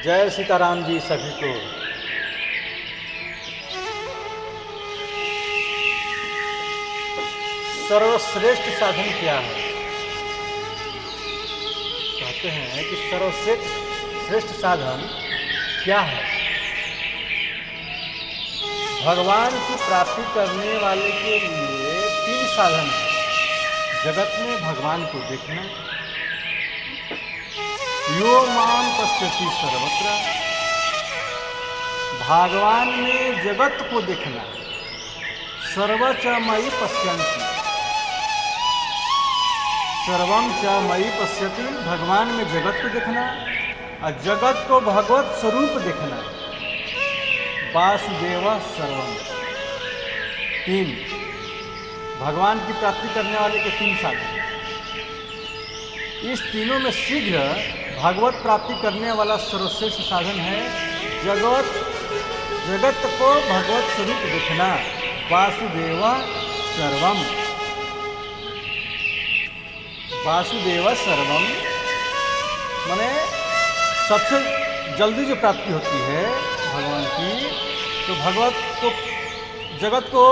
जय सीताराम जी सभी को। सर्वश्रेष्ठ साधन क्या है? कहते हैं कि सर्वश्रेष्ठ साधन क्या है? भगवान की प्राप्ति करने वाले के लिए 3 साधन हैं। जगत में भगवान को देखना, यो मां पश्यति सर्वत्र, भगवान में जगत को देखना, सर्वच मयि पश्यन्ति, सर्वम च मयि पश्यति, भगवान में जगत को देखना और जगत को भगवत स्वरूप देखना, वासुदेव सर्वम। 3 भगवान की प्राप्ति करने वाले के 3 साधन। इस तीनों में शीघ्र भागवत प्राप्ति करने वाला सर्वश्रेष्ठ साधन है जगत को भगवत स्वरूप देखना, वासुदेव सर्वम। वासुदेव सर्वम माने सबसे जल्दी जो प्राप्ति होती है भगवान की, तो भगवत को जगत को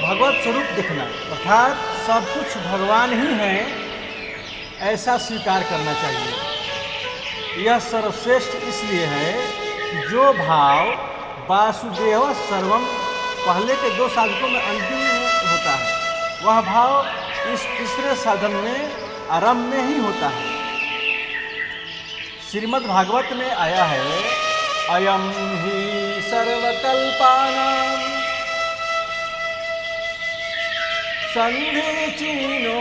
भगवत स्वरूप देखना, अर्थात सब कुछ भगवान ही है ऐसा स्वीकार करना चाहिए। यह सर्वश्रेष्ठ इसलिए है कि जो भाव वासुदेव सर्वम पहले के 2 साधकों में अंतिम होता है, वह भाव इस तीसरे साधन में आरंभ में ही होता है। श्रीमद् भागवत में आया है, अयम ही सर्वकल्पानां संधिचीनो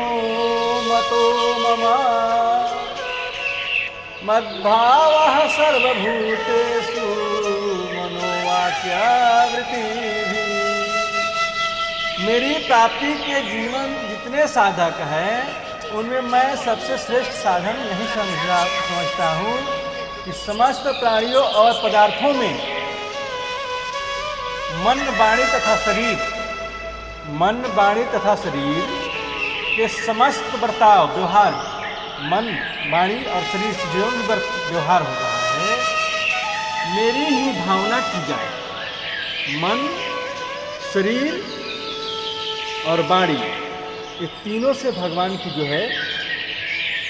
मतो मम, मद्भावः सर्वभूतेषु मनोवाक्यावृत्तिभिः। मेरी प्राप्ति के जीवन जितने साधक हैं उनमें मैं सबसे श्रेष्ठ साधन यही समझता हूँ कि समस्त प्राणियों और पदार्थों में मन वाणी तथा शरीर के समस्त बर्ताव व्यवहार, मन वाणी और शरीर से जो भी व्यवहार हो रहा है, मेरी ही भावना की जाए। मन, शरीर और वाणी, ये तीनों से भगवान की जो है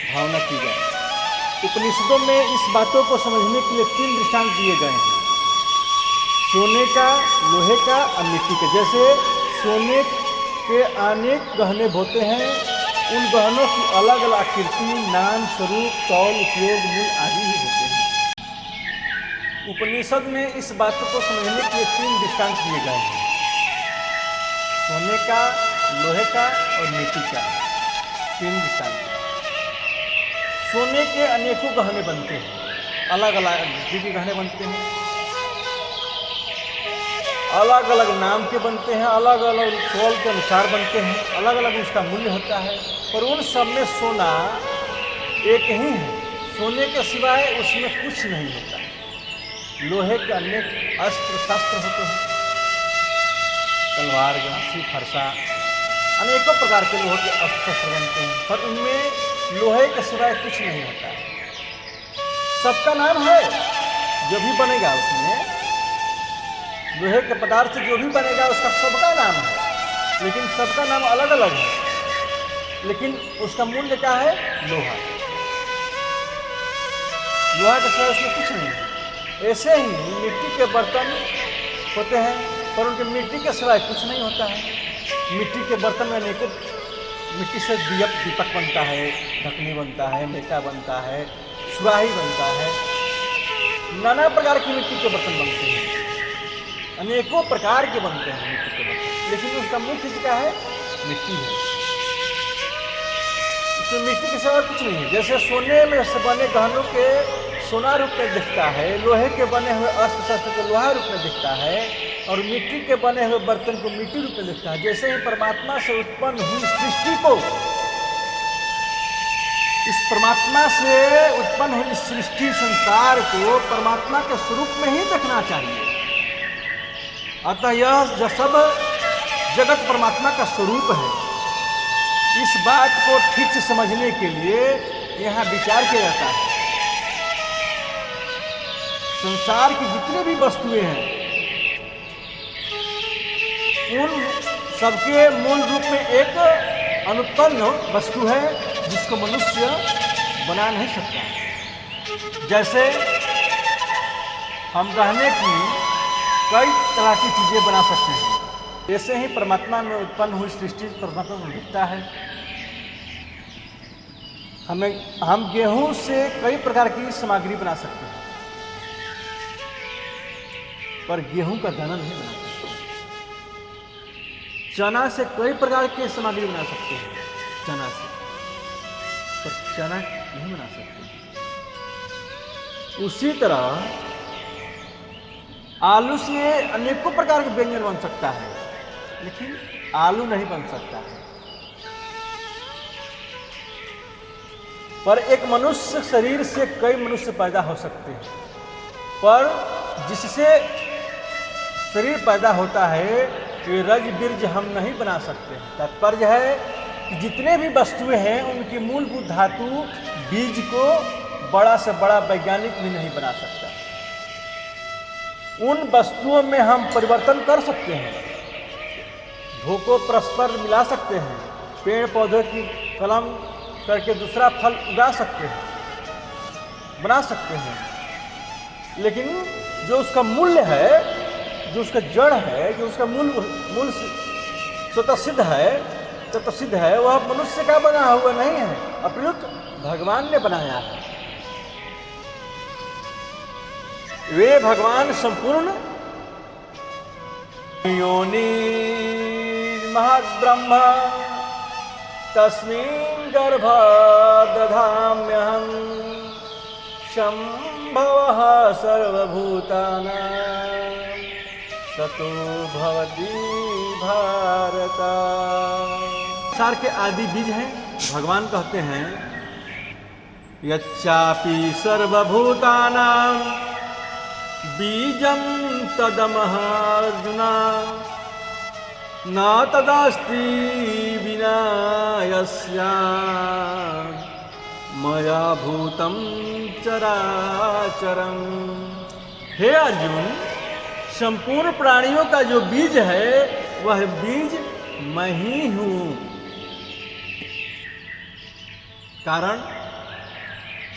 भावना की जाए। उपनिषदों में इस बातों को समझने के लिए 3 दृष्टांत दिए गए हैं, सोने का, लोहे का और मिट्टी का। जैसे सोने के अनेक गहने होते हैं, उन गहनों की अलग अलग आकृति, नाम, स्वरूप, तौल, उपयोग, मूल्य आदि ही होते हैं। उपनिषद में इस बात को समझने के लिए 3 दृष्टांत दिए गए हैं, सोने का, लोहे का और मिट्टी का। 3 दृष्टांत। सोने के अनेकों गहने बनते हैं, अलग अलग आकृति के गहने बनते हैं, अलग अलग नाम के बनते हैं, अलग अलग तौल के अनुसार बनते हैं, अलग अलग उसका मूल्य होता है, पर उन सब में सोना एक ही है। सोने के सिवाय उसमें कुछ नहीं होता। लोहे के अनेक अस्त्र शस्त्र होते हैं, तलवार, गांसी, फरसा, अनेकों प्रकार के लोहे के अस्त्र शस्त्र बनते हैं, पर उनमें लोहे के सिवाय कुछ नहीं होता। सबका नाम है, जो भी बनेगा उसमें लोहे के पदार्थ से जो भी बनेगा उसका सबका नाम है, लेकिन सबका नाम अलग अलग है, लेकिन उसका मूल्य क्या है? लोहा। लोहा के सिवाय उसमें कुछ नहीं है। ऐसे ही मिट्टी के बर्तन होते हैं, पर उनके मिट्टी के सिवाय कुछ नहीं होता है। मिट्टी के बर्तन में अनेकों, मिट्टी से दीपक बनता है, ढकनी बनता है, मेटा बनता है, सुराही बनता है, नाना प्रकार की मिट्टी के बर्तन बनते हैं, अनेकों प्रकार के बनते हैं मिट्टी के बर्तन, लेकिन उसका मुख्य क्या है? मिट्टी है। इसमें मिट्टी के सिवा कुछ नहीं है। जैसे सोने में से बने गहनों के सोना रूप में दिखता है, लोहे के बने हुए अस्त्र शस्त्र को लोहा रूप में दिखता है, और मिट्टी के बने हुए बर्तन को मिट्टी रूप में दिखता है। जैसे ही परमात्मा से उत्पन्न हुई सृष्टि को, इस परमात्मा से उत्पन्न हुई सृष्टि संसार को परमात्मा के स्वरूप में ही देखना चाहिए। अतः यह सब जगत परमात्मा का स्वरूप है। इस बात को ठीक से समझने के लिए यहाँ विचार किया जाता है। संसार की जितनी भी वस्तुएं हैं उन सबके मूल रूप में एक अनुत्पन्न वस्तु है जिसको मनुष्य बना नहीं सकता। जैसे हम रहने की कई तरह की चीजें बना सकते हैं, ऐसे ही परमात्मा में उत्पन्न हुई सृष्टि परमात्मा में दिखता है। हम गेहूं से कई प्रकार की सामग्री बना सकते हैं, पर गेहूं का दाना नहीं बना सकते। चना से कई प्रकार की सामग्री बना सकते हैं, चना से, पर चना नहीं बना सकते। उसी तरह आलू से अनेकों प्रकार के व्यंजन बन सकता है, लेकिन आलू नहीं बन सकता है। पर एक मनुष्य शरीर से कई मनुष्य पैदा हो सकते हैं, पर जिससे शरीर पैदा होता है ये रज बीज हम नहीं बना सकते। तात्पर्य है कि जितने भी वस्तुएं हैं उनकी मूलभूत धातु बीज को बड़ा से बड़ा वैज्ञानिक भी नहीं बना सकता। उन वस्तुओं में हम परिवर्तन कर सकते हैं, धो को परस्पर मिला सकते हैं, पेड़ पौधे की कलम करके दूसरा फल उगा सकते हैं, बना सकते हैं, लेकिन जो उसका मूल्य है, जो उसका जड़ है, जो उसका मूल स्वतः सिद्ध है वह मनुष्य का बना हुआ नहीं है, अपितु भगवान ने बनाया है। वे भगवान संपूर्ण योनि महद्ब्रह्म तस्मिन् गर्भा दधाम्यहं शंभवः सर्वभूतानां ततो भवति भारत। संसार के आदि बीज हैं। भगवान कहते हैं यच्चापि सर्वभूतानां बीजं तदमः अर्जुन न तदस्ति विना यस्या मया भूतं चराचरम्। हे अर्जुन, संपूर्ण प्राणियों का जो बीज है वह बीज मैं ही हूं।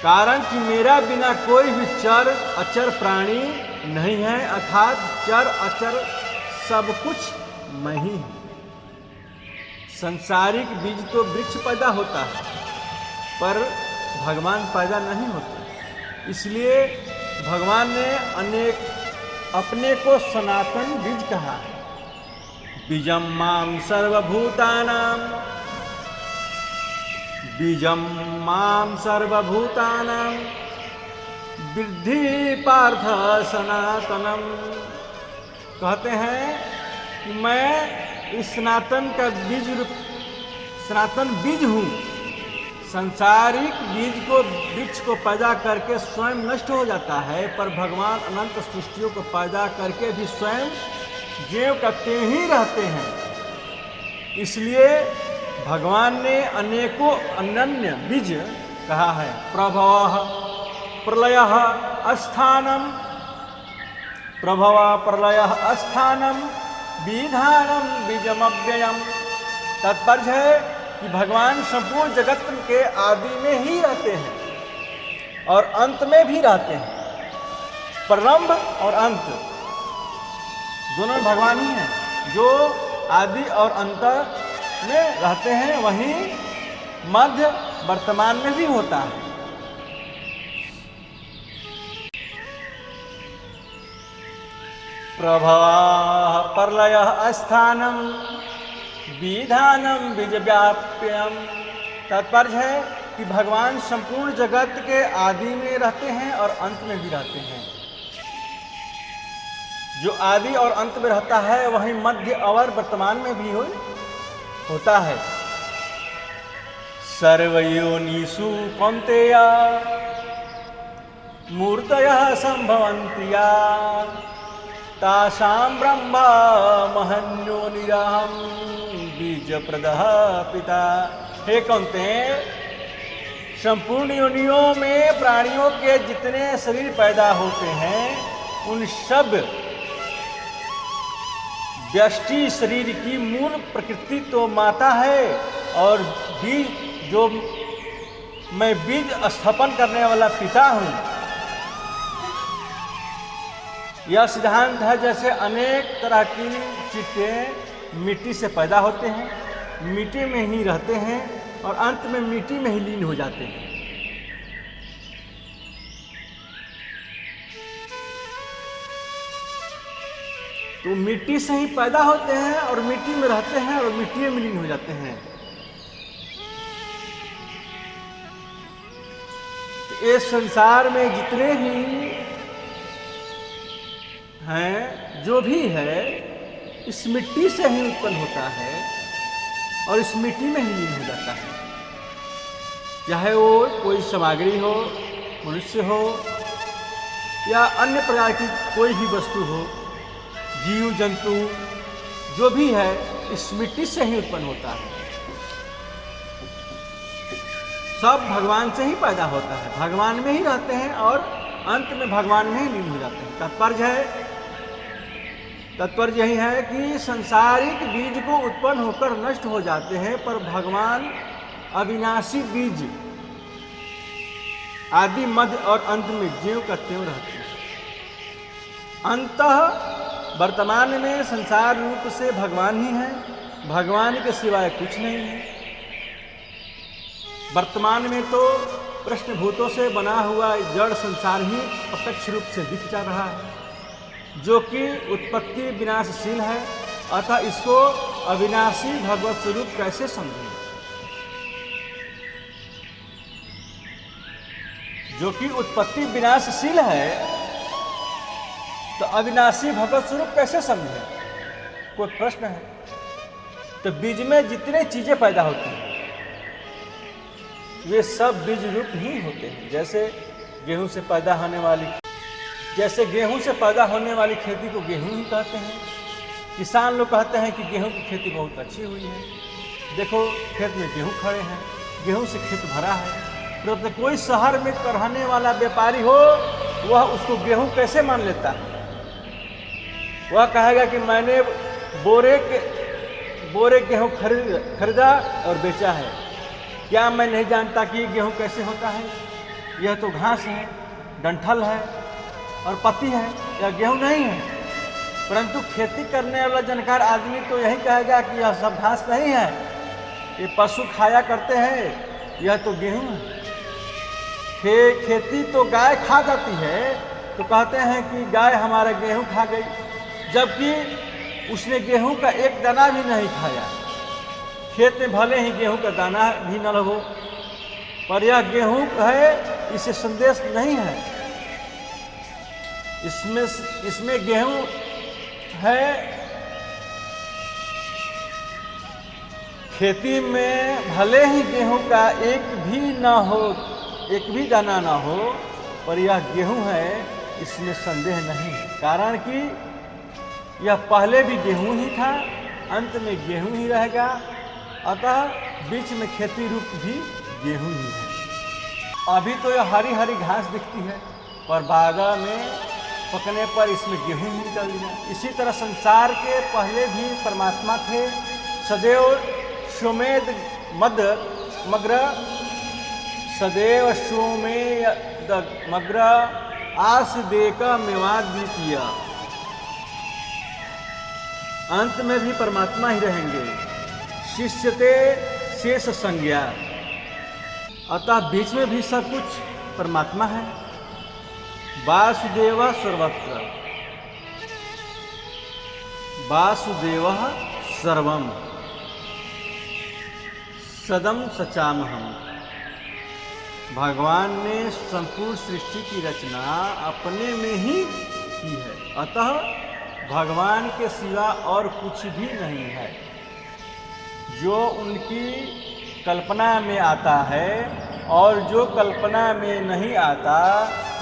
कारण कि मेरा बिना कोई भी चर अचर प्राणी नहीं है, अर्थात चर अचर सब कुछ मैं ही हूं। संसारिक बीज तो वृक्ष पैदा होता है, पर भगवान पैदा नहीं होते। इसलिए भगवान ने अपने को सनातन बीज कहा है। बीजम माम सर्वभूतानां, बीजम माम सर्वभूतानां विद्धि पार्थ सनातनम। कहते हैं कि मैं इस सनातन बीज हूँ। सांसारिक बीज को वृक्ष को पैदा करके स्वयं नष्ट हो जाता है, पर भगवान अनंत सृष्टियों को पैदा करके भी स्वयं ज्यों का त्यों ही रहते हैं। इसलिए भगवान ने अनेकों अनन्य बीज कहा है। प्रभवः प्रलयः अस्थानम, प्रभवः प्रलयः अस्थानम विधानम बीजमव्ययम्। तात्पर्य है कि भगवान संपूर्ण जगत के आदि में ही रहते हैं और अंत में भी रहते हैं। प्रारंभ और अंत दोनों भगवान ही हैं। जो आदि और अंत में रहते हैं वहीं मध्य वर्तमान में भी होता है। प्रभवः प्रलयः अस्थानम विधानम बीजव्याप्यम। तात्पर्य है कि भगवान संपूर्ण जगत के आदि में रहते हैं और अंत में भी रहते हैं। जो आदि और अंत में रहता है वही मध्य और वर्तमान में भी होता है। सर्वयोनिषु कौन्तेय मूर्तयः सम्भवन्ति या तासां ब्रह्मा महन्योनिरहं बीजप्रदः पिता। हे कौन्तेय, संपूर्ण योनियों में प्राणियों के जितने शरीर पैदा होते हैं उन सब व्यष्टि शरीर की मूल प्रकृति तो माता है, और बीज जो मैं बीज स्थापन करने वाला पिता हूँ। यह सिद्धांत है। जैसे अनेक तरह की चीजें मिट्टी से पैदा होते हैं, मिट्टी में ही रहते हैं और अंत में मिट्टी में ही लीन हो जाते हैं। तो मिट्टी से ही पैदा होते हैं और मिट्टी में रहते हैं और मिट्टी में लीन हो जाते हैं। तो इस संसार में जितने भी हैं, जो भी है, इस मिट्टी से ही उत्पन्न होता है और इस मिट्टी में ही लीन हो जाता है। चाहे वो कोई सामग्री हो, मनुष्य हो या अन्य प्रकार की कोई भी वस्तु हो, जीव जंतु जो भी है, इस मिट्टी से ही उत्पन्न होता है। सब भगवान से ही पैदा होता है, भगवान में ही रहते हैं और अंत में भगवान में ही लीन हो जाते हैं। तात्पर्य यही है कि संसारिक बीज को उत्पन्न होकर नष्ट हो जाते हैं, पर भगवान अविनाशी बीज आदि मध्य और अंत में ज्यों का त्यों रहते हैं। अंततः वर्तमान में संसार रूप से भगवान ही है, भगवान के सिवाय कुछ नहीं है। वर्तमान में तो प्रश्नभूतों से बना हुआ जड़ संसार ही प्रत्यक्ष रूप से दिख जा रहा है, जो कि उत्पत्ति विनाशशील है। अतः इसको अविनाशी भगवत स्वरूप कैसे समझें? जो कि उत्पत्ति विनाशशील है, तो अविनाशी भगवत स्वरूप कैसे समझें? कोई प्रश्न है? तो बीज में जितने चीजें पैदा होती हैं वे सब बीज रूप ही होते हैं। जैसे गेहूं से पैदा होने वाली खेती को गेहूं ही कहते हैं। किसान लोग कहते हैं कि गेहूं की खेती बहुत अच्छी हुई है, देखो खेत में गेहूं खड़े हैं, गेहूं से खेत भरा है। तो कोई शहर में रहने वाला व्यापारी हो, वह उसको गेहूं कैसे मान लेता है? वह कहेगा कि मैंने बोरे गेहूं खरीदा और बेचा है। क्या मैं नहीं जानता कि गेहूं कैसे होता है? यह तो घास है, डंठल है और पत्ती है, यह गेहूं नहीं है। परंतु खेती करने वाला जानकार आदमी तो यही कहेगा कि यह सब घास नहीं है, ये पशु खाया करते हैं, यह तो गेहूं है। खेती तो गाय खा जाती है, तो कहते हैं कि गाय हमारा गेहूं खा गई, जबकि उसने गेहूं का एक दाना भी नहीं खाया। खेत में भले ही गेहूं का दाना भी न हो, पर यह गेहूं है, इसे संदेश नहीं है। इसमें गेहूं है। खेती में भले ही गेहूं का एक भी दाना ना हो, पर यह गेहूं है, इसमें संदेह नहीं है। कारण कि यह पहले भी गेहूं ही था, अंत में गेहूं ही रहेगा। अतः बीच में खेती रूप भी गेहूं ही है। अभी तो यह हरी हरी घास दिखती है, पर बागा में पकने पर इसमें गेहूं ही निकल गया। इसी तरह संसार के पहले भी परमात्मा थे। सदैव सोमेद मग्र सदैव सोमेद मग्र आस देका मेवाद द्वितीय। अंत में भी परमात्मा ही रहेंगे। शिष्यते शेष संज्ञा। अतः बीच में भी सब कुछ परमात्मा है। वासुदेव सर्वत्र, वासुदेव सर्वम, सदम सचामहम। भगवान ने संपूर्ण सृष्टि की रचना अपने में ही की है। अतः भगवान के सिवा और कुछ भी नहीं है। जो उनकी कल्पना में आता है और जो कल्पना में नहीं आता,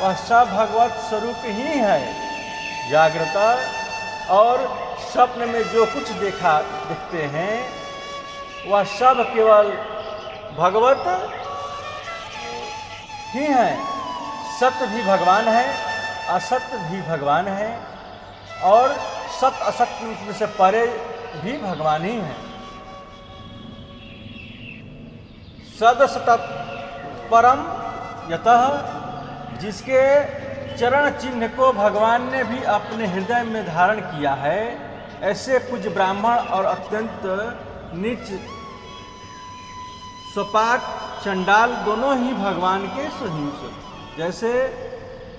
वह सब भगवत स्वरूप ही है। जागृत और स्वप्न में जो कुछ दिखते हैं, वह सब केवल भगवत ही हैं। सत्य भी भगवान है, असत्य भी भगवान है, और सत्य असत्य से परे भी भगवान ही है। सदसत परम यतः, जिसके चरण चिन्ह को भगवान ने भी अपने हृदय में धारण किया है, ऐसे कुछ ब्राह्मण और अत्यंत नीच स्वपाक चंडाल दोनों ही भगवान के सहिंस। जैसे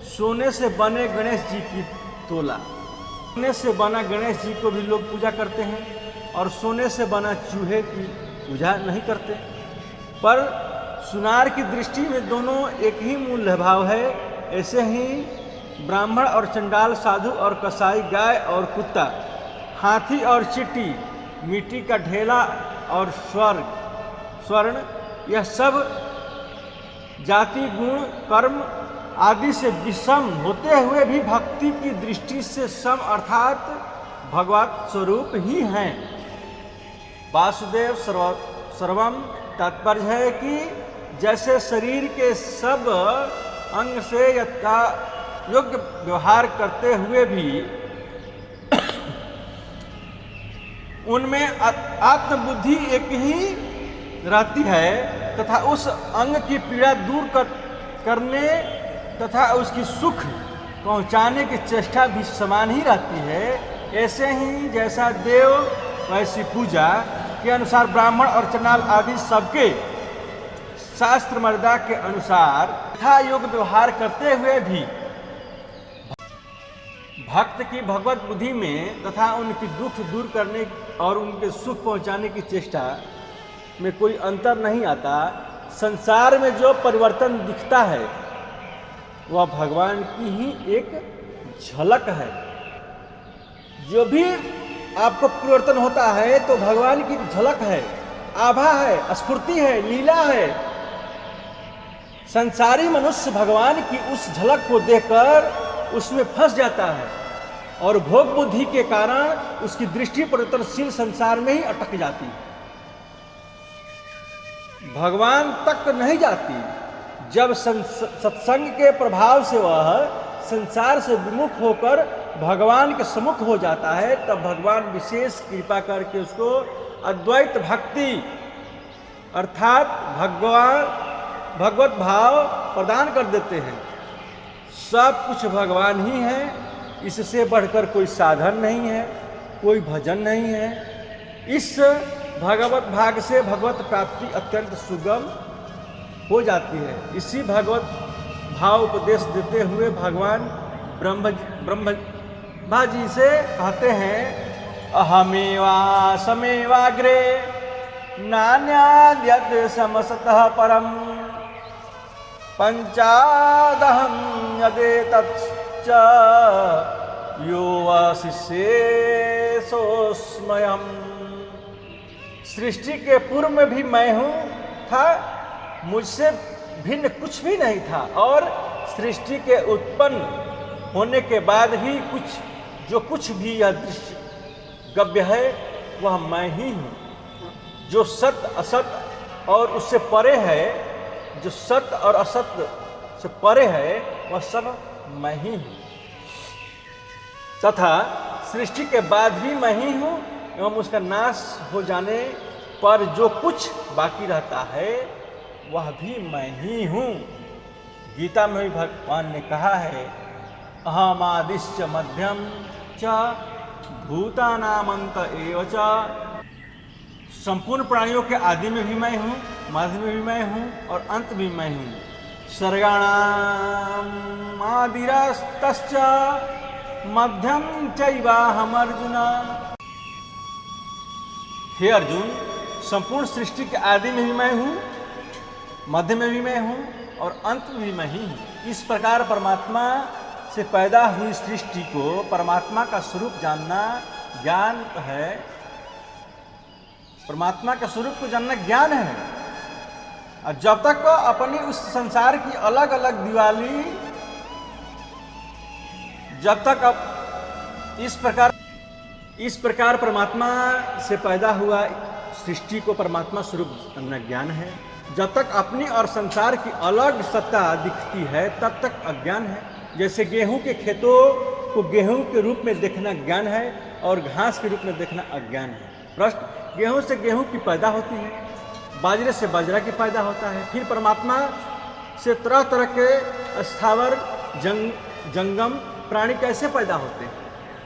सोने से बने गणेश जी की तोला, सोने से बना गणेश जी को भी लोग पूजा करते हैं, और सोने से बना चूहे की पूजा नहीं करते। पर सुनार की दृष्टि में दोनों एक ही मूल्य भाव है। ऐसे ही ब्राह्मण और चंडाल, साधु और कसाई, गाय और कुत्ता, हाथी और चींटी, मिट्टी का ढेला और स्वर्ण, यह सब जाति, गुण, कर्म आदि से विषम होते हुए भी भक्ति की दृष्टि से सम अर्थात भगवत स्वरूप ही हैं। वासुदेव सर्वम तात्पर्य है कि जैसे शरीर के सब अंग से यथा योग्य व्यवहार करते हुए भी उनमें आत्मबुद्धि एक ही रहती है, तथा उस अंग की पीड़ा दूर करने तथा उसकी सुख पहुंचाने की चेष्टा भी समान ही रहती है। ऐसे ही जैसा देव वैसी पूजा के अनुसार ब्राह्मण और चंडाल आदि सबके शास्त्र मर्यादा के अनुसार यथा योग व्यवहार करते हुए भी भक्त की भगवत बुद्धि में तथा उनकी दुख दूर करने और उनके सुख पहुंचाने की चेष्टा में कोई अंतर नहीं आता। संसार में जो परिवर्तन दिखता है वह भगवान की ही एक झलक है। जो भी आपको परिवर्तन होता है तो भगवान की झलक है, आभा है, स्फूर्ति है, लीला है। संसारी मनुष्य भगवान की उस झलक को देखकर उसमें फंस जाता है और भोग बुद्धि के कारण उसकी दृष्टि परिवर्तनशील संसार में ही अटक जाती है, भगवान तक नहीं जाती। जब सत्संग के प्रभाव से वह संसार से विमुख होकर भगवान के सम्मुख हो जाता है, तब भगवान विशेष कृपा करके उसको अद्वैत भक्ति अर्थात भगवत भाव प्रदान कर देते हैं। सब कुछ भगवान ही है, इससे बढ़कर कोई साधन नहीं है, कोई भजन नहीं है। इस भगवत भाग से भगवत प्राप्ति अत्यंत सुगम हो जाती है। इसी भगवत भाव उपदेश देते हुए भगवान ब्रह्मा जी से कहते हैं, अहमेवा समेवाग्रे नान्याद्यत् समसतः परम पंचादहं यदेतच्च यो वशिष्ये सोऽस्म्यहम्। सृष्टि के पूर्व में भी मैं हूँ था, मुझसे भिन्न कुछ भी नहीं था, और सृष्टि के उत्पन्न होने के बाद भी जो कुछ भी यह दृश्य गव्य है वह मैं ही हूँ। जो सत्य असत्य और उससे परे है, जो सत्य और असत्य से परे है, वह सब मैं ही हूँ, तथा सृष्टि के बाद भी मैं ही हूँ एवं उसका नाश हो जाने पर जो कुछ बाकी रहता है वह भी मैं ही हूँ। गीता में भी भगवान ने कहा है, अहमादिश्च मध्यम च भूतानामंत एव च। संपूर्ण प्राणियों के आदि में भी मैं हूँ, मध्य में भी मैं हूँ और अंत भी मैं हूँ। सर्गाणाम आदिरस्तश्च मध्यम चैवाहम् अर्जुन। हे अर्जुन, संपूर्ण सृष्टि के आदि में भी मैं हूँ, मध्य में भी मैं हूँ और अंत में भी मैं ही हूँ। इस प्रकार परमात्मा से पैदा हुई सृष्टि को परमात्मा का स्वरूप जानना ज्ञान है। परमात्मा के स्वरूप को जानना ज्ञान है। और जब तक अपनी उस संसार की अलग अलग दिवाली, जब तक इस प्रकार परमात्मा से पैदा हुआ सृष्टि को परमात्मा स्वरूप जानना ज्ञान है। जब तक अपनी और संसार की अलग सत्ता दिखती है तब तक अज्ञान है। जैसे गेहूं के खेतों को गेहूं के रूप में देखना ज्ञान है और घास के रूप में देखना अज्ञान है। प्रश्न, गेहूं से गेहूं की पैदा होती है, बाजरे से बाजरा की पैदा होता है, फिर परमात्मा से तरह तरह के स्थावर जंगम प्राणी कैसे पैदा होते हैं?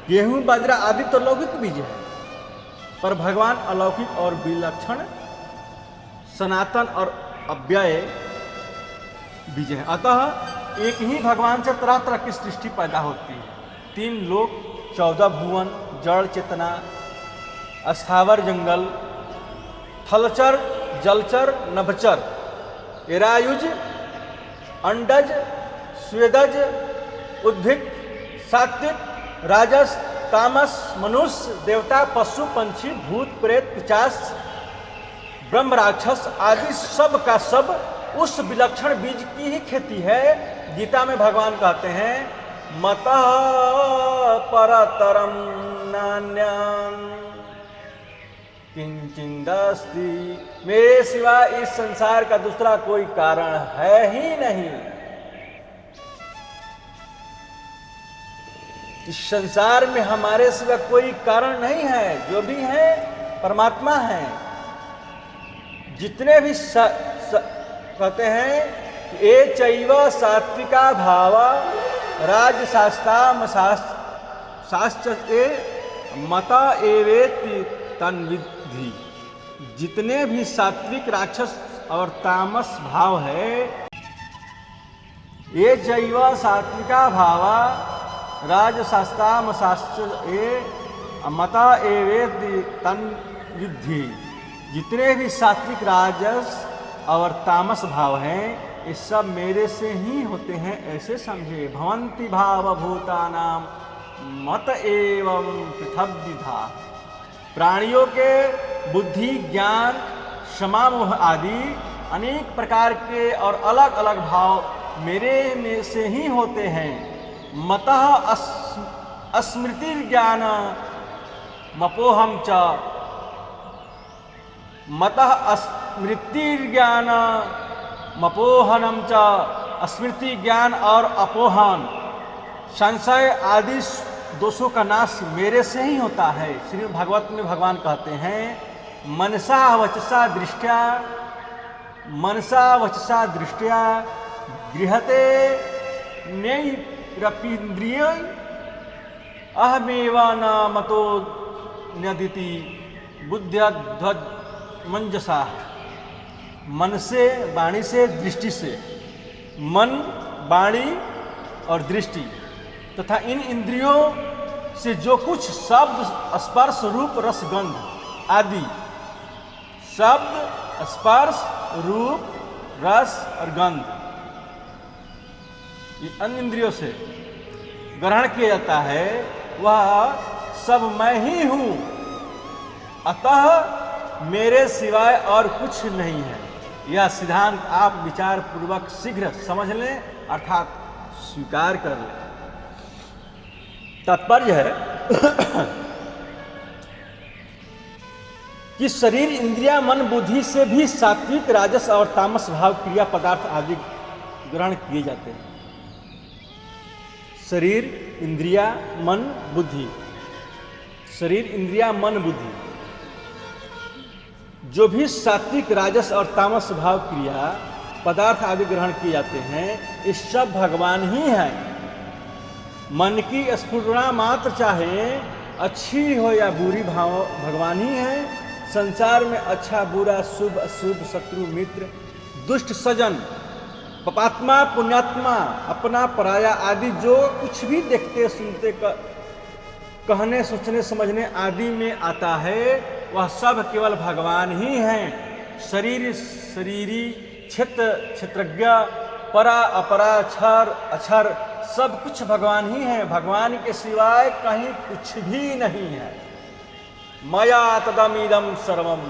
गेहूं बाजरा आदि तो लौकिक बीज है, पर भगवान अलौकिक और विलक्षण सनातन और अव्यय बीज है। अतः एक ही भगवान से तरह तरह की सृष्टि पैदा होती है। 3 लोक, 14 भुवन, जड़ चेतना, स्थावर जंगल, थलचर, जलचर, नभचर, एरायुज, अंडज, स्वेदज, उद्भिद, सात्विक, राजस, तामस, मनुष्य, देवता, पशु, पंछी, भूत, प्रेत, पिशाच, ब्रह्म, राक्षस आदि सब का सब उस विलक्षण बीज की ही खेती है। गीता में भगवान कहते हैं मतः परतरम नान्यं किंचिदस्ति, मेरे सिवा इस संसार का दूसरा कोई कारण है ही नहीं। इस संसार में हमारे सिवा कोई कारण नहीं है, जो भी है परमात्मा है। जितने भी कहते हैं कि ए चैव सात्विका भावा राजशास्ता शास्त्रे मता एवेति तन्विधि, जितने भी सात्विक, राक्षस और तामस भाव है, ये चैव सात्विका भावा राजशास्ताम शास्त्रे मता एवेति तन्विधि, जितने भी सात्विक, राजस और तामस भाव हैं ये सब मेरे से ही होते हैं, ऐसे समझे। भवन्ति भावभूतानाम मत एवं पृथग्विधा, प्राणियों के बुद्धि, ज्ञान, क्षमा, मोह आदि अनेक प्रकार के और अलग अलग भाव मेरे में से ही होते हैं। मतः स्मृति ज्ञान मपोहम च, मतः स्मृतिर्ज्ञान मपोहनम च, स्मृति ज्ञान और अपोहन, संशय आदि दोषों का नाश मेरे से ही होता है। श्री भागवत में भगवान कहते हैं मनसा वचसा दृष्टिया गृहते नैरपीन्द्रिय अहमेवा न मतो न्यदिति बुद्ध्याध्वज मंजसा। मन से, वाणी से, दृष्टि से, मन, वाणी और दृष्टि तथा इन इंद्रियों से जो कुछ शब्द, स्पर्श, रूप, रस, गंध आदि, शब्द, स्पर्श, रूप, रस और गंध, ये अन्य इंद्रियों से ग्रहण किया जाता है, वह सब मैं ही हूँ। अतः मेरे सिवाय और कुछ नहीं है। यह सिद्धांत आप विचार पूर्वक शीघ्र समझ लें, अर्थात स्वीकार कर लें। तात्पर्य है कि शरीर, इंद्रिया, मन, बुद्धि से भी सात्विक, राजस और तामस भाव, क्रिया, पदार्थ आदि ग्रहण किए जाते हैं। शरीर, इंद्रिया, मन, बुद्धि, शरीर, इंद्रिया, मन, बुद्धि, जो भी सात्विक, राजस और तामस भाव, क्रिया, पदार्थ आदि ग्रहण किए जाते हैं, ये सब भगवान ही हैं। मन की स्फुरना मात्र चाहे अच्छी हो या बुरी, भाव भगवान ही है। संसार में अच्छा बुरा, शुभ अशुभ, शत्रु मित्र, दुष्ट सजन, पापात्मा पुण्यात्मा, अपना पराया आदि जो कुछ भी देखते, सुनते, कहने, सोचने, समझने आदि में आता है, वह सब केवल भगवान ही हैं। शरीर, शरीरी, क्षेत्र, क्षेत्रज्ञ, परा, अपरा, क्षर, अक्षर, सब कुछ भगवान ही है। भगवान के सिवाय कहीं कुछ भी नहीं है। मया तदमिदं सर्वम,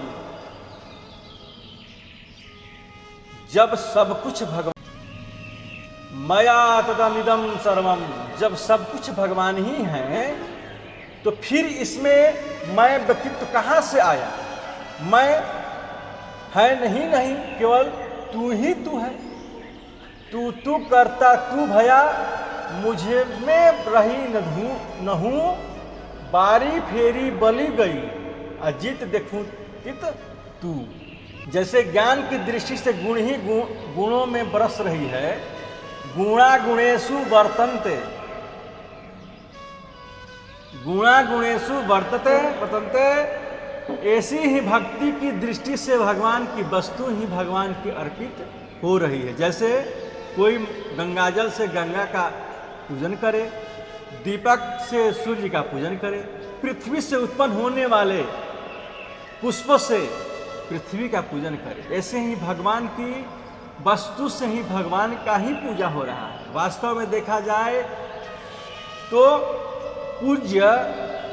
जब सब कुछ भगवान, मया तदमिदं सर्वम, जब सब कुछ भगवान ही है, तो फिर इसमें मैं व्यक्तित्व कहाँ से आया? मैं है नहीं, केवल तू ही तू है। तू करता तू भया, मुझे में रही न हूँ। बारी फेरी बली गई, अजित देखूं तित तू। जैसे ज्ञान की दृष्टि से गुण ही गुणों में बरस रही है, गुणा गुणेषु वर्तन्ते, गुणा गुणेषु वर्तन्ते। ऐसी ही भक्ति की दृष्टि से भगवान की वस्तु ही भगवान की अर्पित हो रही है। जैसे कोई गंगाजल से गंगा का पूजन करे, दीपक से सूर्य का पूजन करे, पृथ्वी से उत्पन्न होने वाले पुष्पों से पृथ्वी का पूजन करे, ऐसे ही भगवान की वस्तु से ही भगवान का ही पूजा हो रहा है। वास्तव में देखा जाए तो पूज्य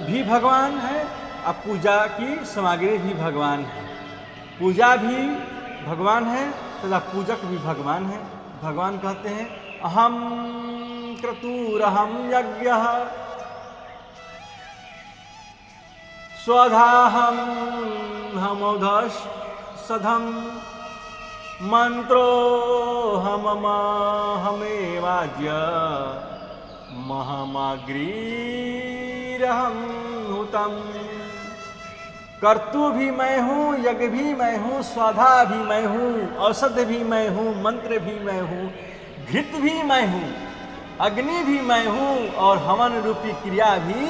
भी भगवान है और पूजा की सामग्री भी भगवान है। पूजा भी भगवान है तथा पूजक भी भगवान है। भगवान कहते हैं अहम क्रतुरहम यज्ञः स्वधाहम हमौधश सधम मंत्रो हमेवाज्य महमाग्रीरहम हुतम। कर्तु भी मैं हूँ, यज्ञ भी मैं हूँ, स्वाधा भी मैं हूँ, औषध भी मैं हूँ, मंत्र भी मैं हूँ, घृत भी मैं हूँ, अग्नि भी मैं हूँ और हवन रूपी क्रिया भी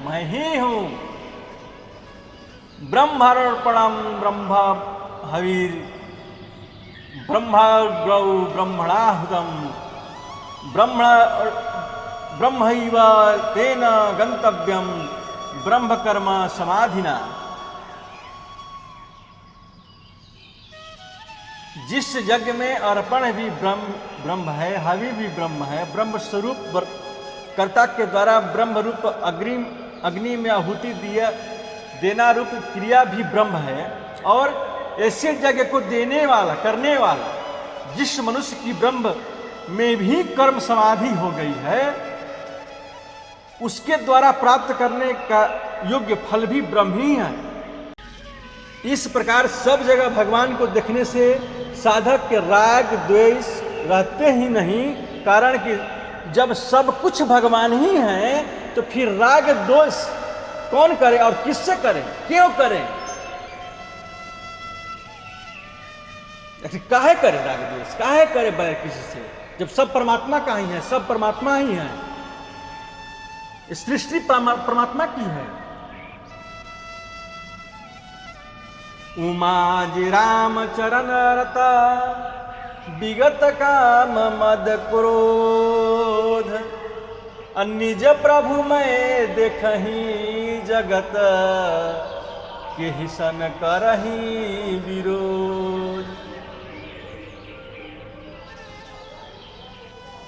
मैं ही हूँ। ब्रह्मार्पणम ब्रह्म हवीर ब्रह्मग्रौ ब्रह्मणाहुतम ब्रह्मैव तेन गंतव्यम ब्रह्म कर्म समाधिना। जिस यज्ञ में अर्पण भी ब्रह्म है, हवि भी ब्रह्म है, ब्रह्म स्वरूप कर्ता के द्वारा ब्रह्म रूप अग्नि में आहुति देना रूप क्रिया भी ब्रह्म है। और ऐसे यज्ञ को देने वाला करने वाला जिस मनुष्य की ब्रह्म में भी कर्म समाधि हो गई है, उसके द्वारा प्राप्त करने का योग्य फल भी ब्रह्म ही है। इस प्रकार सब जगह भगवान को देखने से साधक के राग द्वेष रहते ही नहीं, कारण कि जब सब कुछ भगवान ही है तो फिर राग द्वेष कौन करे और किससे करे, क्यों करे, काहे करे राग द्वेष, काहे करे बैर किसी से, जब सब परमात्मा का ही है, सब परमात्मा ही है। सृष्टि परमात्मा की है। उमाजी राम चरण रता विगत काम मद क्रोध, निज प्रभु मैं देखही जगत के सन करही विरोध।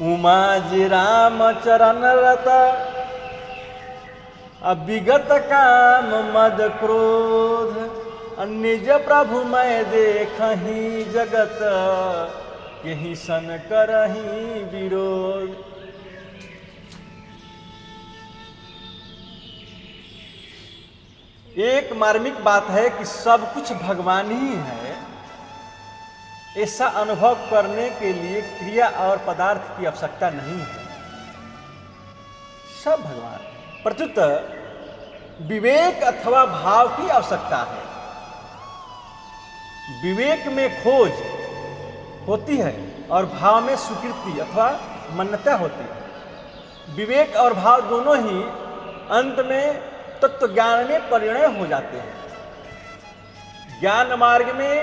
उमाजी राम चरण रता विगत काम मद क्रोध, निज प्रभु मैं देखही जगत केहि सन करही विरोध। एक मार्मिक बात है कि सब कुछ भगवान ही है, ऐसा अनुभव करने के लिए क्रिया और पदार्थ की आवश्यकता नहीं है, सब भगवान। प्रत्युत विवेक अथवा भाव की आवश्यकता है। विवेक में खोज होती है और भाव में स्वीकृति अथवा मान्यता होती है। विवेक और भाव दोनों ही अंत में तत्व ज्ञान में परिणय हो जाते हैं। ज्ञान मार्ग में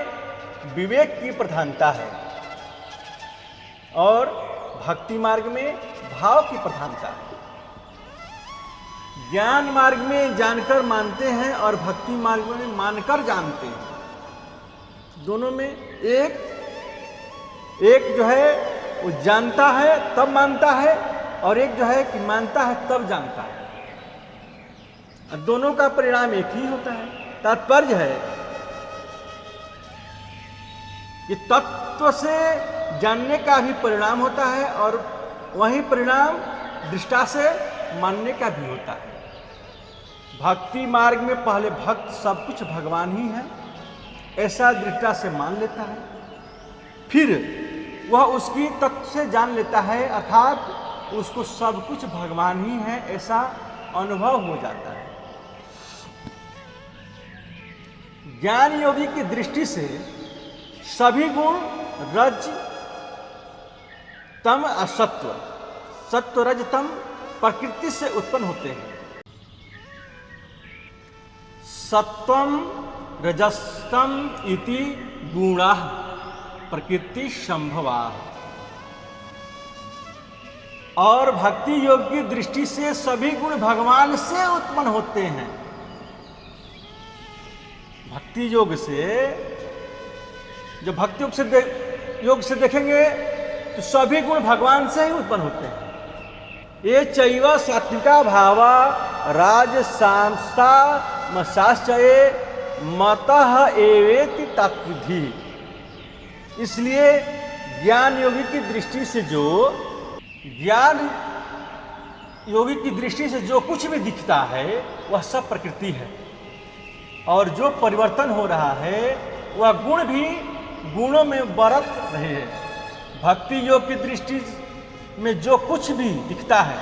विवेक की प्रधानता है और भक्ति मार्ग में भाव की प्रधानता है। ज्ञान मार्ग में जानकर मानते हैं और भक्ति मार्ग में मानकर जानते हैं। दोनों में एक जो है वो जानता है तब मानता है, और एक जो है कि मानता है तब जानता है। दोनों का परिणाम एक ही होता है। तात्पर्य है कि तत्व से जानने का भी परिणाम होता है और वही परिणाम दृष्टा से मानने का भी होता है। भक्ति मार्ग में पहले भक्त सब कुछ भगवान ही है ऐसा दृष्टा से मान लेता है, फिर वह उसकी तत्व से जान लेता है, अर्थात उसको सब कुछ भगवान ही है ऐसा अनुभव हो जाता है। ज्ञान योगी की दृष्टि से सभी गुण रज तम असत्व, सत्व रज तम प्रकृति से उत्पन्न होते हैं। सत्वम रजस्तम इति गुणा प्रकृति संभवा। और भक्ति योग की दृष्टि से सभी गुण भगवान से उत्पन्न होते हैं। भक्ति योग से, जब भक्ति योग से देखेंगे तो सभी गुण भगवान से ही उत्पन्न होते हैं। ये चैव सात्विका भावा राजसांस्ता मसाश्चये मतः एवेति तत्विधि। इसलिए ज्ञान योगी की दृष्टि से जो कुछ भी दिखता है वह सब प्रकृति है, और जो परिवर्तन हो रहा है वह गुण भी गुणों में बरत रहे हैं। भक्ति योग की दृष्टि में जो कुछ भी दिखता है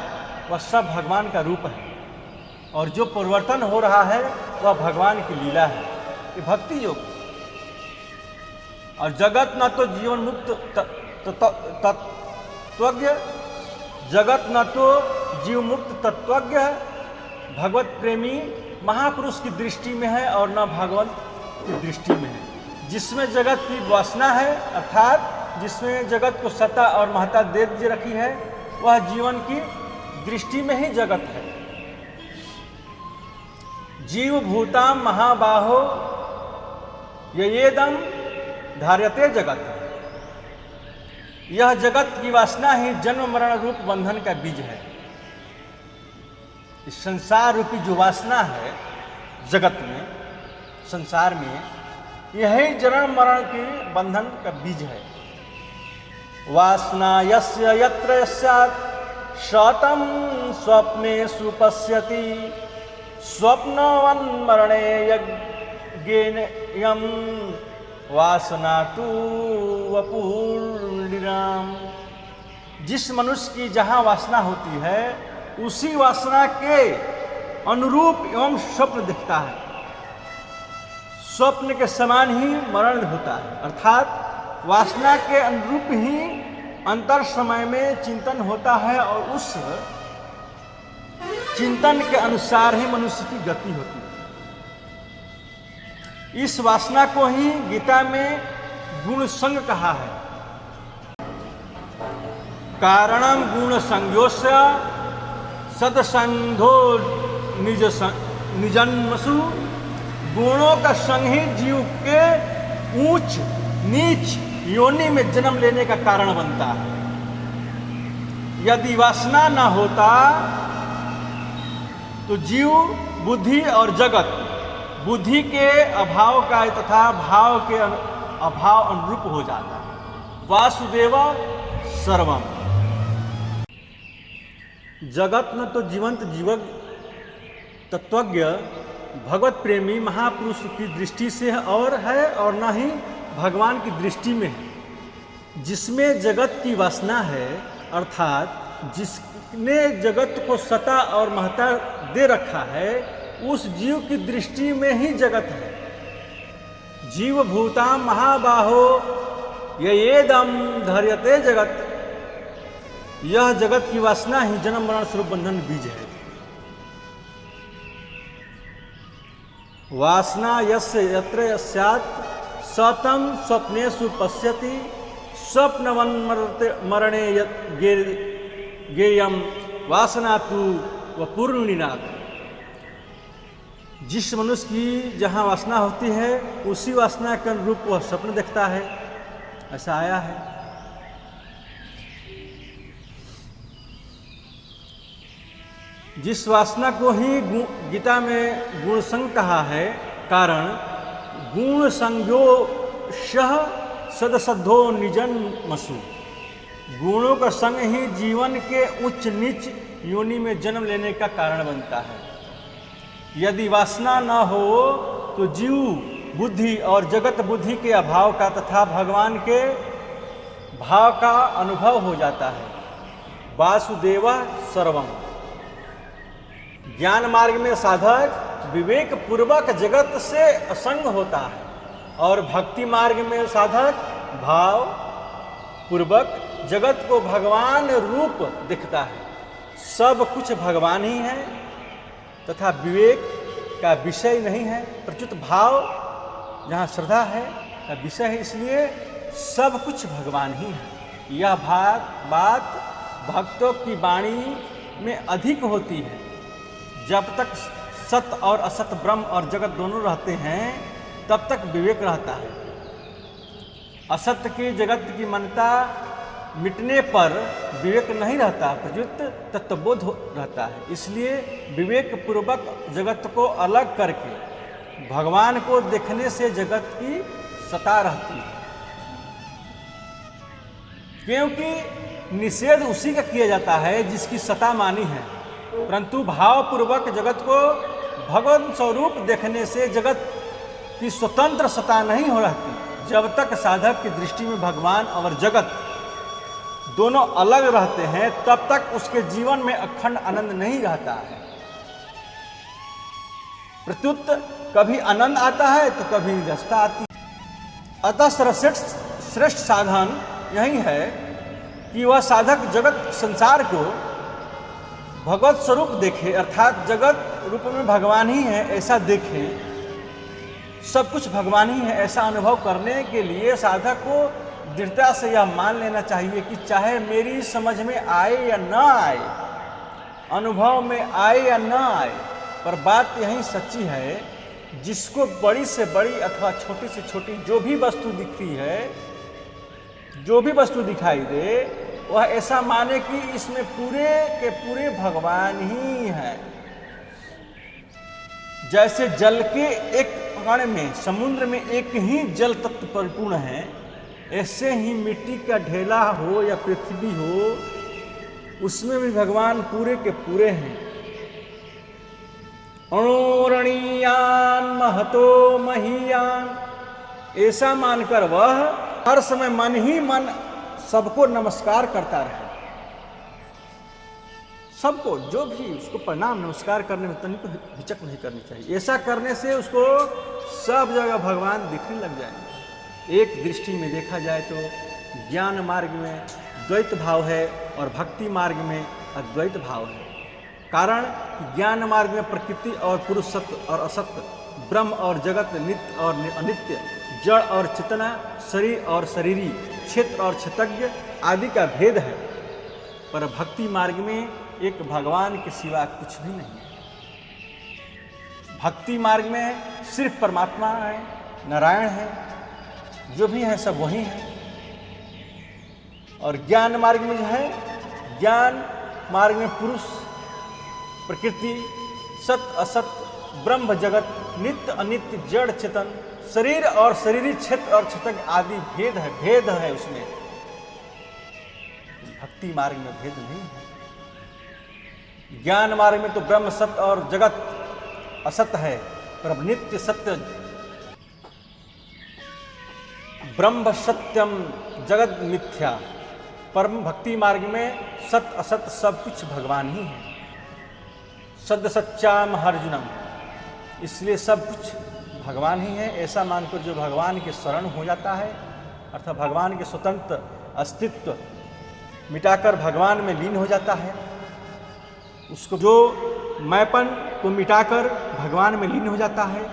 वह सब भगवान का रूप है, और जो परिवर्तन हो रहा है वह भगवान की लीला है। ये भक्ति योग। और जगत न तो जीवन मुक्त तत्वज्ञ, जगत न तो जीव मुक्त तत्वज्ञ भगवत प्रेमी महापुरुष की दृष्टि में है और न भगवान की दृष्टि में है। जिसमें जगत की वासना है, अर्थात जिसमें जगत को सत्ता और महत्ता दे दी रखी है, वह जीवन की दृष्टि में ही जगत है। जीव भूताम महाबाहो येदम धार्यते जगत। यह जगत की वासना ही जन्म मरण रूप बंधन का बीज है। इस संसार रूपी जो वासना है जगत में, संसार में, यही जन्म मरण के बंधन का बीज है। वासना यस्य यत्र यस्यात् शतं स्वप्नेषु पश्यति स्वप्नवन्मरणे यज्ञेयं वासना तु वपुर्निराम। जिस मनुष्य की जहाँ वासना होती है उसी वासना के अनुरूप एवं स्वप्न दिखता है। स्वप्न के समान ही मरण होता है, अर्थात वासना के अनुरूप ही अंतर समय में चिंतन होता है, और उस चिंतन के अनुसार ही मनुष्य की गति होती है। इस वासना को ही गीता में गुण संग कहा है। कारणम गुण संज्ञोस्य सदसंधो निजन्मसु। गुणों का संग ही जीव के ऊंच नीच योनि में जन्म लेने का कारण बनता है। यदि वासना न होता तो जीव बुद्धि और जगत बुद्धि के अभाव का तथा भाव के अभाव अनुरूप हो जाता है। वासुदेव सर्वम। जगत न तो जीवंत जीवक तत्वज्ञ भगवत प्रेमी महापुरुष की दृष्टि से और है, और न ही भगवान की दृष्टि में है। जिसमें जगत की वासना है, अर्थात जिसने जगत को सत्ता और महत्ता दे रखा है, उस जीव की दृष्टि में ही जगत है। जीव भूताम महाबाहो येदम धार्यते जगत। यह जगत की वासना ही जन्म मरण स्वरूप बंधन बीज है। वासना यस्य यत्र यस्यात् सतम स्वप्नेषु पश्यति स्वप्नवन्मरणे गेयम वासना तु वपुर्निनाद। जिस मनुष्य की जहाँ वासना होती है उसी वासना के अनुरूप वह स्वप्न देखता है, ऐसा आया है। जिस वासना को ही गीता में गुण संग कहा है, कारण गुण संज्ञो शह सदसद्धो निजन्मसु। गुणों का संग ही जीवन के उच्च नीच योनि में जन्म लेने का कारण बनता है। यदि वासना न हो तो जीव बुद्धि और जगत बुद्धि के अभाव का तथा भगवान के भाव का अनुभव हो जाता है। वासुदेव सर्वम। ज्ञान मार्ग में साधक विवेक पूर्वक जगत से असंग होता है और भक्ति मार्ग में साधक भाव पूर्वक जगत को भगवान रूप दिखता है। सब कुछ भगवान ही है तथा विवेक का विषय नहीं है। प्रच्युत भाव जहाँ श्रद्धा है का विषय है, इसलिए सब कुछ भगवान ही है। यह बात भक्तों की वाणी में अधिक होती है। जब तक सत और असत ब्रह्म और जगत दोनों रहते हैं तब तक विवेक रहता है। असत्य की जगत की मान्यता मिटने पर विवेक नहीं रहता, प्रयुक्त तत्वबोध रहता है। इसलिए विवेक पूर्वक जगत को अलग करके भगवान को देखने से जगत की सता रहती है, क्योंकि निषेध उसी का किया जाता है जिसकी सता मानी है। परंतु भावपूर्वक जगत को भगवान स्वरूप देखने से जगत की स्वतंत्र सता नहीं हो रहती। जब तक साधक की दृष्टि में भगवान और जगत दोनों अलग रहते हैं तब तक उसके जीवन में अखंड आनंद नहीं रहता है। प्रत्युत कभी आनंद आता है तो कभी निराशा आती है। अतः श्रेष्ठ साधन यही है कि वह साधक जगत संसार को भगवत स्वरूप देखे, अर्थात जगत रूप में भगवान ही है ऐसा देखे। सब कुछ भगवान ही है ऐसा अनुभव करने के लिए साधक को दृढ़ता से यह मान लेना चाहिए कि चाहे मेरी समझ में आए या न आए, अनुभव में आए या न आए, पर बात यही सच्ची है, जिसको बड़ी से बड़ी अथवा छोटी से छोटी जो भी वस्तु दिखती है, जो भी वस्तु दिखाई दे, वह ऐसा माने कि इसमें पूरे के पूरे भगवान ही है। जैसे जल के एक कण में, समुद्र में एक ही जल तत्व परिपूर्ण है, ऐसे ही मिट्टी का ढेला हो या पृथ्वी हो, उसमें भी भगवान पूरे के पूरे हैं। अणोरणीयान महतो महीयान, ऐसा मानकर वह हर समय मन ही मन सबको नमस्कार करता रहे। सबको, जो भी उसको प्रणाम नमस्कार करने में तनिक हिचक नहीं करनी चाहिए। ऐसा करने से उसको सब जगह भगवान दिखने लग जाएंगे। एक दृष्टि में देखा जाए तो ज्ञान मार्ग में द्वैत भाव है और भक्ति मार्ग में अद्वैत भाव है। कारण ज्ञान मार्ग में प्रकृति और पुरुष, सत्य और असत्य, ब्रह्म और जगत, नित्य और अनित्य, जड़ और चेतना, शरीर और शरीरी, क्षेत्र और क्षेत्रज्ञ आदि का भेद है। पर भक्ति मार्ग में एक भगवान के सिवा कुछ भी नहीं है। भक्ति मार्ग में सिर्फ परमात्मा है, नारायण है, जो भी है सब वही है। और ज्ञान मार्ग में जो है, ज्ञान मार्ग में पुरुष, प्रकृति, सत्य असत्य, ब्रह्म जगत, नित्य अनित्य, जड़ चेतन, शरीर और शरीरी, क्षेत्र और क्षेत्र आदि भेद है उसमें। भक्ति मार्ग में भेद नहीं है। ज्ञान मार्ग में तो ब्रह्म सत्य और जगत असत्य है, पर नित्य सत्य, ब्रह्म सत्यम जगत मिथ्या। परम भक्ति मार्ग में सत्य असत्य सब कुछ भगवान ही है। सद्य सच्चाम अर्जुनम, इसलिए सब कुछ भगवान ही है ऐसा मानकर जो भगवान के शरण हो जाता है, अर्थात भगवान के स्वतंत्र अस्तित्व मिटाकर भगवान में लीन हो जाता है, उसको जो मैंपन को मिटाकर भगवान में लीन हो जाता है,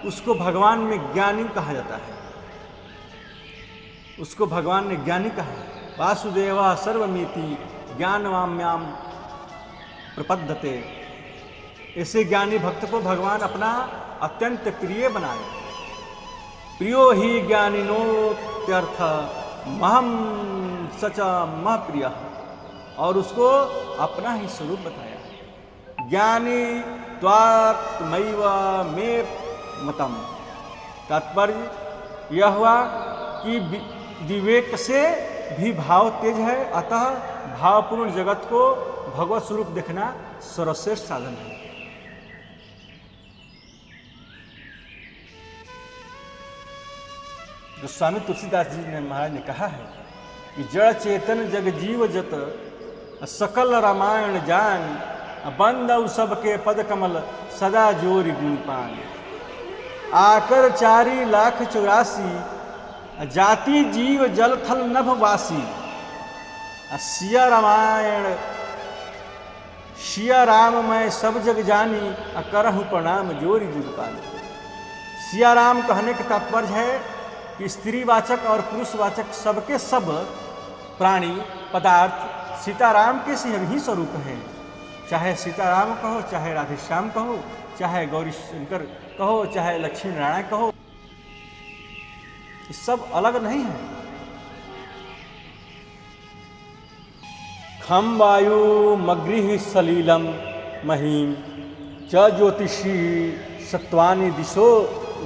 उसको भगवान में ज्ञानी कहा जाता है। उसको भगवान ने ज्ञानी कहा है। वासुदेवा सर्वमिति ज्ञानवाम्याम प्रपद्यते। ऐसे ज्ञानी भक्त को भगवान अपना अत्यंत प्रिय बनाए। प्रियो ही ज्ञानिनोत्यर्थ महम सच मह प्रिय, और उसको अपना ही स्वरूप बताया। ज्ञानी त्वात्मैव मे मतम। तात्पर्य यह हुआ कि विवेक से भी भाव तेज है, अतः भावपूर्ण जगत को भगवत स्वरूप देखना सर्वश्रेष्ठ साधन है। गोस्वामी तुलसीदास जी ने महाराज ने कहा है कि जड़ चेतन जग जीव जत सकल रामायण जान बंदौ सबके पद कमल सदा जोरि गुण पान। आकर 4,84,00,000 जाति जीव जल थल नभ वासी। सिया रामायण सिया राम मैं सब जग जानी करहूँ प्रणाम जोरि जुग पानी। सिया राम कहने का तात्पर्य है कि स्त्रीवाचक और पुरुषवाचक सबके सब प्राणी पदार्थ सीताराम के ही स्वरूप हैं। चाहे सीताराम कहो, चाहे राधेश्याम कहो, चाहे गौरी शंकर कहो, चाहे लक्ष्मी नारायण कहो, ये सब अलग नहीं है। खम वायु मगृह सलीलम महीम च ज्योतिषी सत्वानि दिशो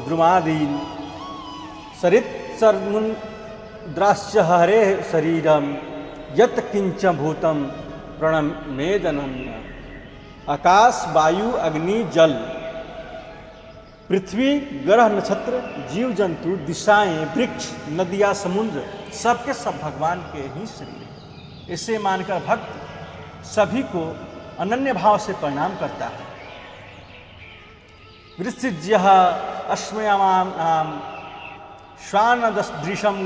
द्रुमादीन सरित सर्मुद्राश्च हरे शरीरम यत किंच भूतम प्रणमेदनन्य। आकाश वायु अग्नि जल पृथ्वी ग्रह नक्षत्र जीव जंतु दिशाएं वृक्ष नदियाँ समुद्र सबके सब भगवान के ही शरीर हैं। इसे मानकर भक्त सभी को अनन्य भाव से प्रणाम करता है। वृश्चिज्य अश्मयामाम नाम श्वानदृशम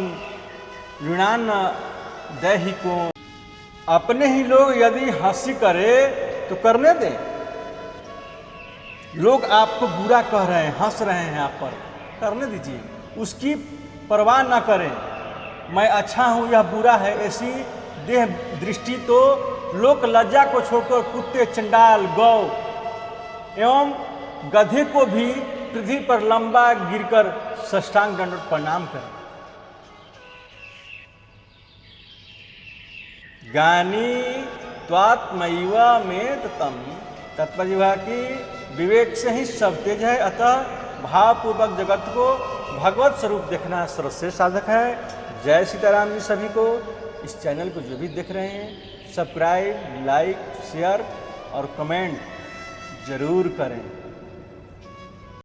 ऋणान्न दैहिको। अपने ही लोग यदि हंसी करे तो करने दें। लोग आपको बुरा कह रहे हैं, हंस रहे हैं आप पर, करने दीजिए, उसकी परवाह ना करें। मैं अच्छा हूँ यह बुरा है, ऐसी देह दृष्टि तो लोक लज्जा को छोड़कर कुत्ते चंडाल गौ एवं गधे को भी पृथ्वी पर लंबा गिरकर साष्टांग दंडवत प्रणाम करें। गानी त्वात्मैव में तम तत्पर्य की विवेक से ही सब तेज है। अतः भावपूर्वक जगत को भगवत स्वरूप देखना सर्वश्रेष्ठ साधक है। जय सीताराम जी। सभी को इस चैनल को जो भी देख रहे हैं सब्सक्राइब, लाइक, शेयर और कमेंट जरूर करें।